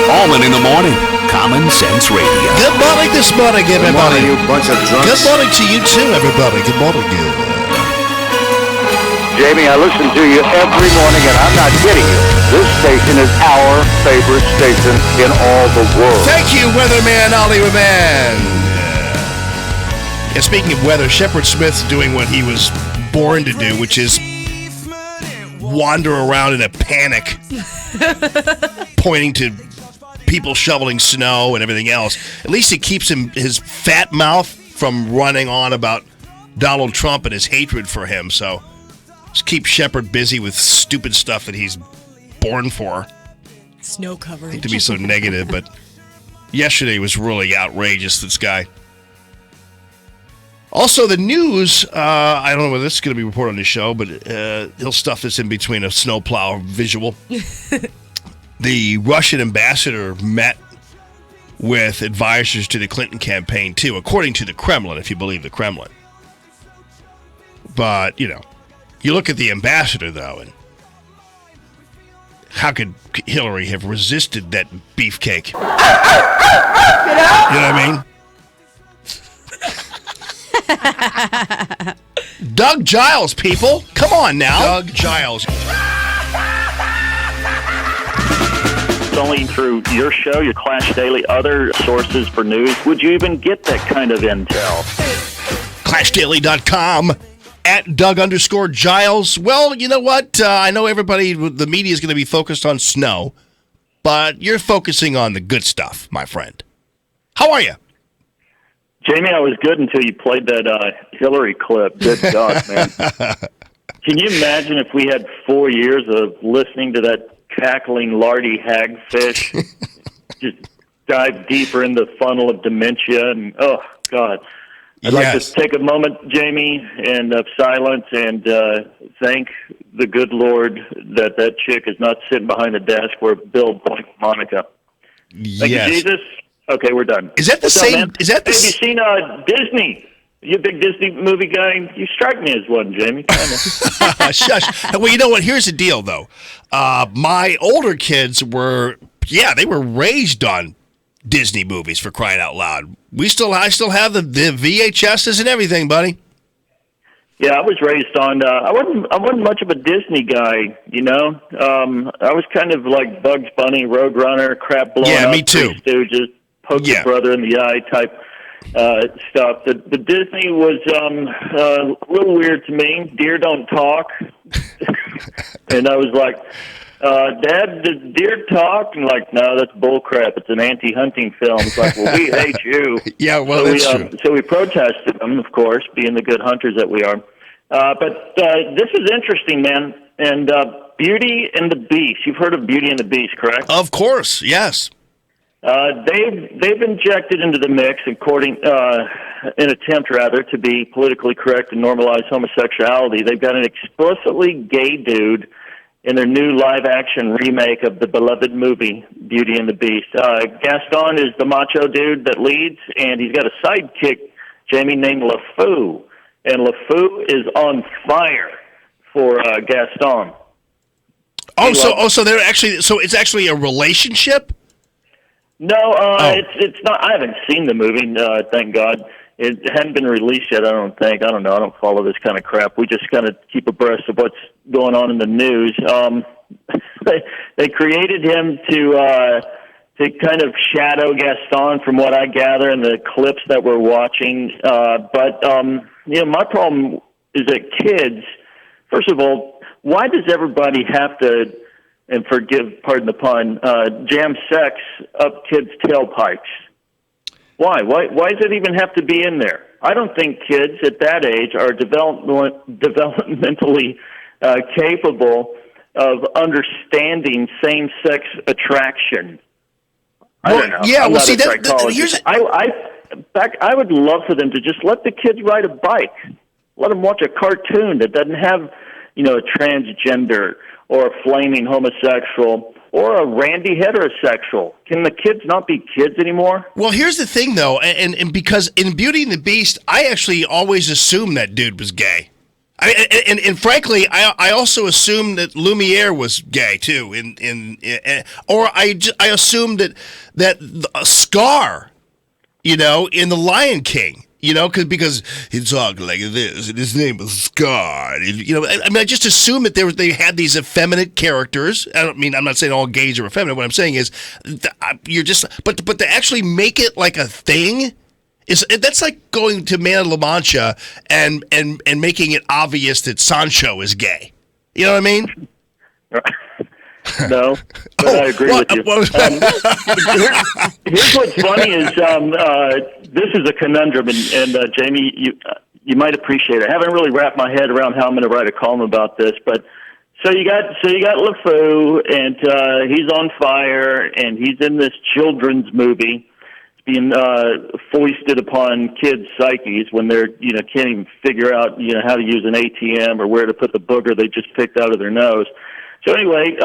Allman in the morning. Common Sense Radio. Good morning this morning, everybody. Good morning, you bunch of drunks. Good morning to you too, everybody. Good morning, you. Jamie, I listen to you every morning, and I'm not kidding you. This station is our favorite station in all the world. Thank you, Weatherman Ollie Man. And speaking of weather, Shepard Smith's doing what he was born to do, which is wander around in a panic, pointing to people shoveling snow and everything else. At least it keeps his fat mouth from running on about Donald Trump and his hatred for him. So just keep Shepard busy with stupid stuff that he's born for. Snow coverage. I hate to be so negative, but yesterday was really outrageous, this guy. Also, the news, I don't know whether this is going to be reported on the show, but he'll stuff this in between a snowplow visual. The Russian ambassador met with advisors to the Clinton campaign, too, according to the Kremlin, if you believe the Kremlin. But, you know, you look at the ambassador, though, and how could Hillary have resisted that beefcake? You know what I mean? Doug Giles, people. Come on now. Doug Giles. It's only through your show, your Clash Daily, other sources for news, would you even get that kind of intel? ClashDaily.com at Doug_Giles. Well, you know what? I know everybody, the media is going to be focused on snow, but you're focusing on the good stuff, my friend. How are you? Jamie, I was good until you played that Hillary clip. Good God, man. Can you imagine if we had 4 years of listening to that cackling lardy hagfish just dive deeper in the funnel of dementia? And oh, God. I'd like to take a moment, Jamie, and of silence and thank the good Lord that that chick is not sitting behind a desk where Bill boinked Monica. Thank you, Jesus. Okay, we're done. Is that the same? Is that the? Have you seen Disney? You a big Disney movie guy? You strike me as one, Jamie. Shush. Well, you know what? Here's the deal, though. My older kids they were raised on Disney movies, for crying out loud. I still have the VHSs and everything, buddy. Yeah, I was raised on. I wasn't much of a Disney guy, you know. I was kind of like Bugs Bunny, Roadrunner, crap blowing up. Yeah, me too. Three Stooges, poke your brother in the eye type stuff. The Disney was a little weird to me. Deer don't talk, and I was like, Dad, does deer talk? And like, no, that's bull crap. It's an anti-hunting film. It's like, well, we hate you. Yeah, well, that's true. So we protested them, of course, being the good hunters that we are. But this is interesting, man. And Beauty and the Beast. You've heard of Beauty and the Beast, correct? Of course, yes. They've injected into the mix, according an attempt rather to be politically correct and normalize homosexuality. They've got an explicitly gay dude in their new live-action remake of the beloved movie Beauty and the Beast. Gaston is the macho dude that leads, and he's got a sidekick, Jamie, named LeFou. And LeFou is on fire for Gaston. So they're actually it's actually a relationship? No, it's not. I haven't seen the movie. Thank God, it hadn't been released yet. I don't think. I don't know. I don't follow this kind of crap. We just kind of keep abreast of what's going on in the news. They created him to kind of shadow Gaston, from what I gather in the clips that we're watching. But my problem is that kids. First of all, why does everybody have to, and pardon the pun, jam sex up kids' tailpipes? Why? Why does it even have to be in there? I don't think kids at that age are developmentally capable of understanding same-sex attraction. I don't know. Yeah, I'm well, not see, a psychologist. I would love for them to just let the kids ride a bike. Let them watch a cartoon that doesn't have, a transgender or a flaming homosexual or a randy heterosexual. Can the kids not be kids anymore? Well, here's the thing, though, and because in Beauty and the Beast, I actually always assumed that dude was gay. And frankly, I also assumed that Lumiere was gay too. Or I assumed that Scar, in The Lion King, because he talked like this and his name was Scar. I just assumed that they had these effeminate characters. I'm not saying all gays are effeminate. What I'm saying is, but to actually make it like a thing. That's like going to Man of La Mancha and making it obvious that Sancho is gay. You know what I mean? No, but I agree with you. Here's what's funny is this is a conundrum, and Jamie, you might appreciate it. I haven't really wrapped my head around how I'm going to write a column about this, but so you got LeFou, and he's on fire, and he's in this children's movie. Being foisted upon kids' psyches when they're can't even figure out how to use an ATM or where to put the booger they just picked out of their nose. So anyway,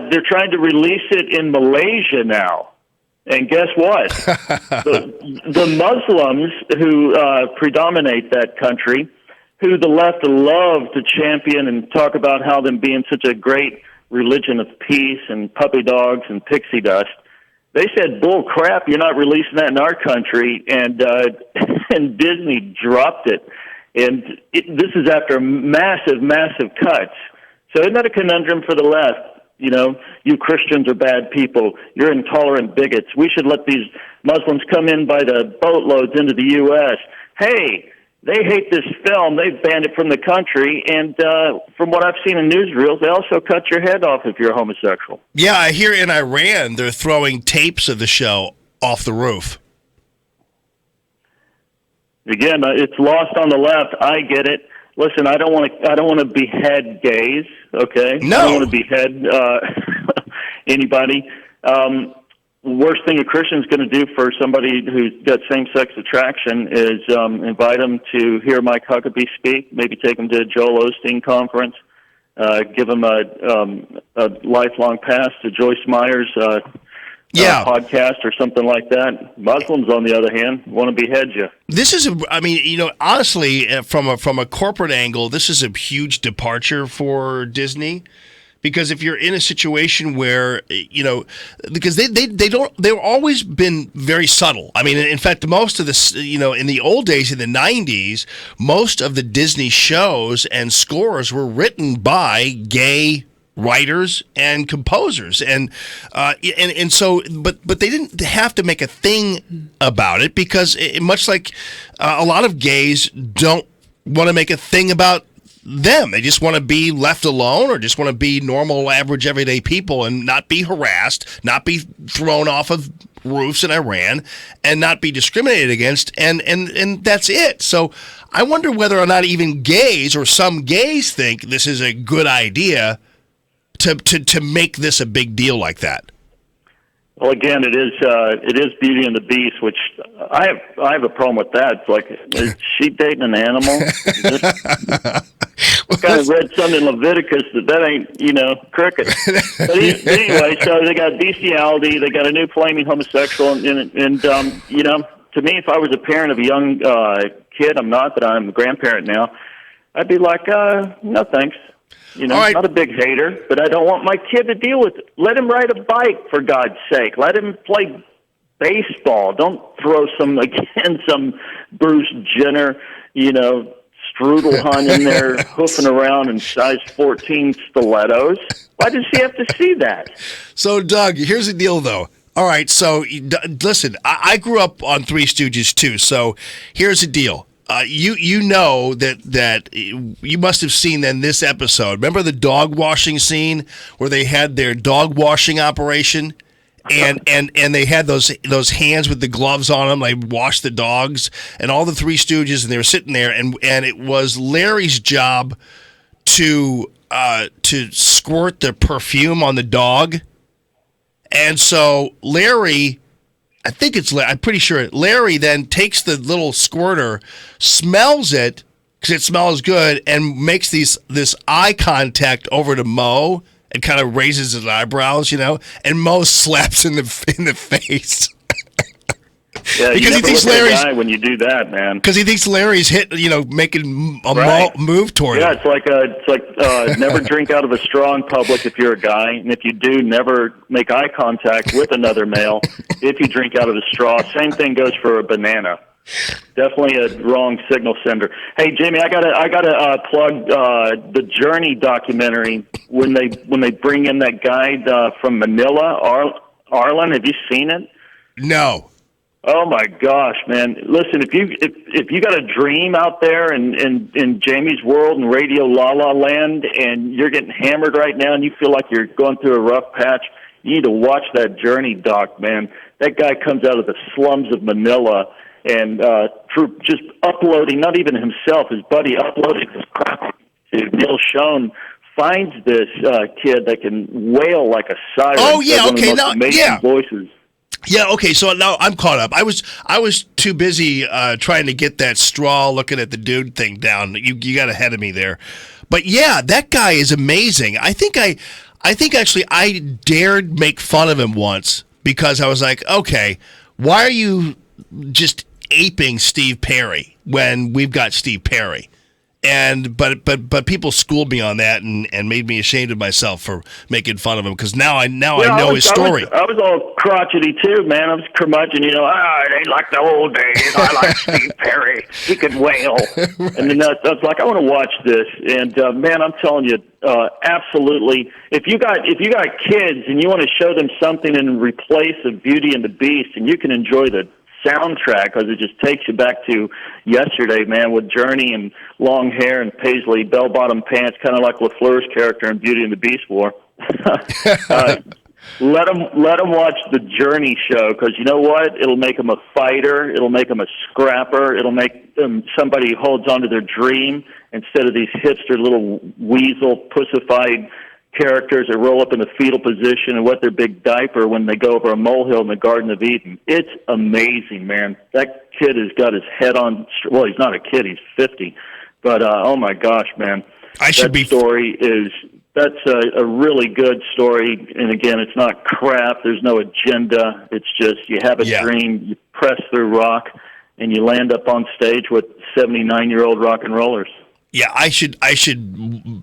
they're trying to release it in Malaysia now, and guess what? the Muslims who predominate that country, who the left love to champion and talk about how them being such a great religion of peace and puppy dogs and pixie dust. They said, "Bull crap! You're not releasing that in our country," and and Disney dropped it. And this is after massive cuts. So isn't that a conundrum for the left? You Christians are bad people. You're intolerant bigots. We should let these Muslims come in by the boatloads into the U.S. Hey, they hate this film. They've banned it from the country. And from what I've seen in newsreels, they also cut your head off if you're homosexual. Yeah, I hear in Iran they're throwing tapes of the show off the roof. Again, it's lost on the left. I get it. Listen, I don't want to behead gays. Okay, no, I don't want to behead anybody. Worst thing a Christian's going to do for somebody who's got same-sex attraction is invite them to hear Mike Huckabee speak, maybe take them to a Joel Osteen conference, give them a lifelong pass to Joyce Meyer's podcast or something like that. Muslims, on the other hand, want to behead you. This is, honestly, from a corporate angle, this is a huge departure for Disney. Because if you're in a situation where, because they've always been very subtle. I mean, in fact, most of this, in the old days, in the 90s, most of the Disney shows and scores were written by gay writers and composers. And so, but they didn't have to make a thing about it because much like a lot of gays don't want to make a thing about them. They just want to be left alone or just want to be normal, average, everyday people and not be harassed, not be thrown off of roofs in Iran, and not be discriminated against, and that's it. So I wonder whether or not even gays or some gays think this is a good idea to make this a big deal like that. Well, again, it is Beauty and the Beast, which I have a problem with that. It's like, is she dating an animal? I kind of read something in Leviticus that ain't, cricket. But anyway, so they got bestiality, they got a new flaming homosexual, and to me, if I was a parent of a young kid, I'm not, but I'm a grandparent now, I'd be like, no thanks. Right. Not a big hater, but I don't want my kid to deal with it. Let him ride a bike, for God's sake. Let him play baseball. Don't throw some Bruce Jenner, strudel hunt in there hoofing around in size 14 stilettos. Why does he have to see that? So, Doug, here's the deal, though. All right, so listen, I grew up on Three Stooges, too, so here's the deal. You know that you must have seen then this episode. Remember the dog washing scene where they had their dog washing operation, and they had those hands with the gloves on them. They washed the dogs and all the Three Stooges, and they were sitting there, and it was Larry's job to squirt the perfume on the dog, and so Larry. I'm pretty sure Larry then takes the little squirter, smells it because it smells good, and makes this eye contact over to Mo and kind of raises his eyebrows, and Mo slaps in the face. Yeah, because you he never thinks look at a Larry's guy when you do that, man. because he thinks Larry's making a Right. move toward Yeah, him. it's like never drink out of a straw in public if you're a guy, and if you do, never make eye contact with another male if you drink out of a straw. Same thing goes for a banana. Definitely a wrong signal sender. Hey, Jamie, I gotta plug the Journey documentary when they bring in that guide from Manila, Arlen. Have you seen it? No. Oh my gosh, man! Listen, if you got a dream out there in Jamie's world and Radio La La Land, and you're getting hammered right now, and you feel like you're going through a rough patch, you need to watch that Journey doc, man. That guy comes out of the slums of Manila, and through just uploading, not even himself, his buddy uploading his crap to Neil Schoen, finds this kid that can wail like a siren. Oh yeah, one of the okay, most now amazing yeah. voices. Yeah, okay, so now I'm caught up. I was too busy trying to get that straw looking at the dude thing down. You got ahead of me there. But yeah, that guy is amazing. I think actually I dared make fun of him once because I was like, okay, why are you just aping Steve Perry when we've got Steve Perry? And but people schooled me on that and made me ashamed of myself for making fun of him because now I know his story. I was all crotchety too, man. I was curmudgeon, it ain't like the old days. I like Steve Perry. He could wail. Right. And then I was like, I want to watch this. And man, I'm telling you, absolutely. If you got kids and you want to show them something in replace of Beauty and the Beast, and you can enjoy the soundtrack because it just takes you back to yesterday, man, with Journey and long hair and paisley bell-bottom pants, kind of like LaFleur's character in Beauty and the Beast wore. Let them watch the Journey show because you know what? It'll make them a fighter. It'll make them a scrapper. It'll make them somebody who holds on to their dream instead of these hipster little weasel pussified characters that roll up in the fetal position and wet their big diaper when they go over a molehill in the Garden of Eden. It's amazing, man. That kid has got his head on. Well, he's not a kid; he's 50. But oh my gosh, man, that's a really good story. And again, it's not crap. There's no agenda. It's just you have a dream, you press through rock, and you land up on stage with 79-year-old rock and rollers. Yeah, I should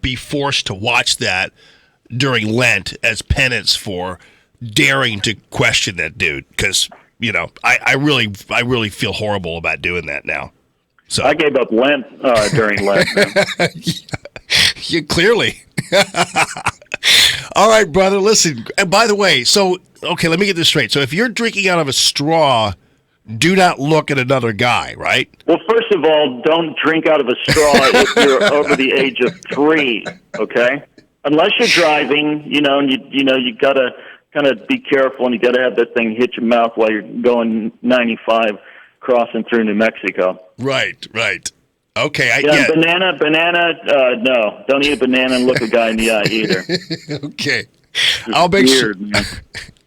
be forced to watch that during Lent as penance for daring to question that dude because I really feel horrible about doing that now. So I gave up Lent during Lent. You clearly. All right, brother. Listen. And by the way, okay, let me get this straight. So if you're drinking out of a straw, do not look at another guy, right? Well, first of all, don't drink out of a straw if you're over the age of 3. Okay. Unless you're driving, and you gotta kind of be careful, and you gotta have that thing hit your mouth while you're going 95 crossing through New Mexico. Right. Okay. Banana. No, don't eat a banana and look a guy in the eye either. Okay. It's I'll make weird, sure. Man.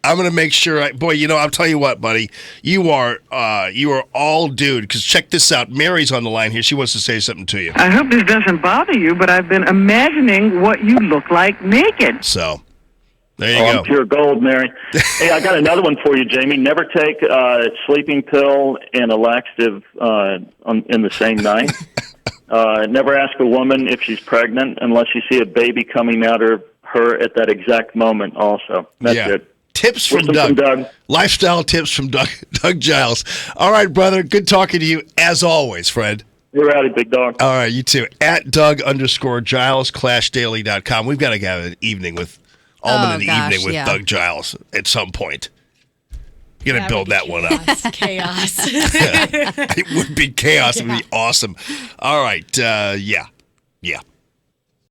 I'm gonna make sure. I'll tell you what, buddy. You are all dude. Because check this out. Mary's on the line here. She wants to say something to you. I hope this doesn't bother you, but I've been imagining what you look like naked. So, there you go. I'm pure gold, Mary. Hey, I got another one for you, Jamie. Never take a sleeping pill and a laxative in the same night. Never ask a woman if she's pregnant unless you see a baby coming out of her at that exact moment. Also, that's it. Tips from Doug. Lifestyle tips from Doug Giles. All right, brother. Good talking to you as always, Fred. You're out of big dog. All right, you too. At Doug_Giles, ClashDaily.com. We've got to have an evening with evening with Doug Giles at some point. You're going to build that one up. Chaos. It would be chaos. It would be awesome. All right. Yeah.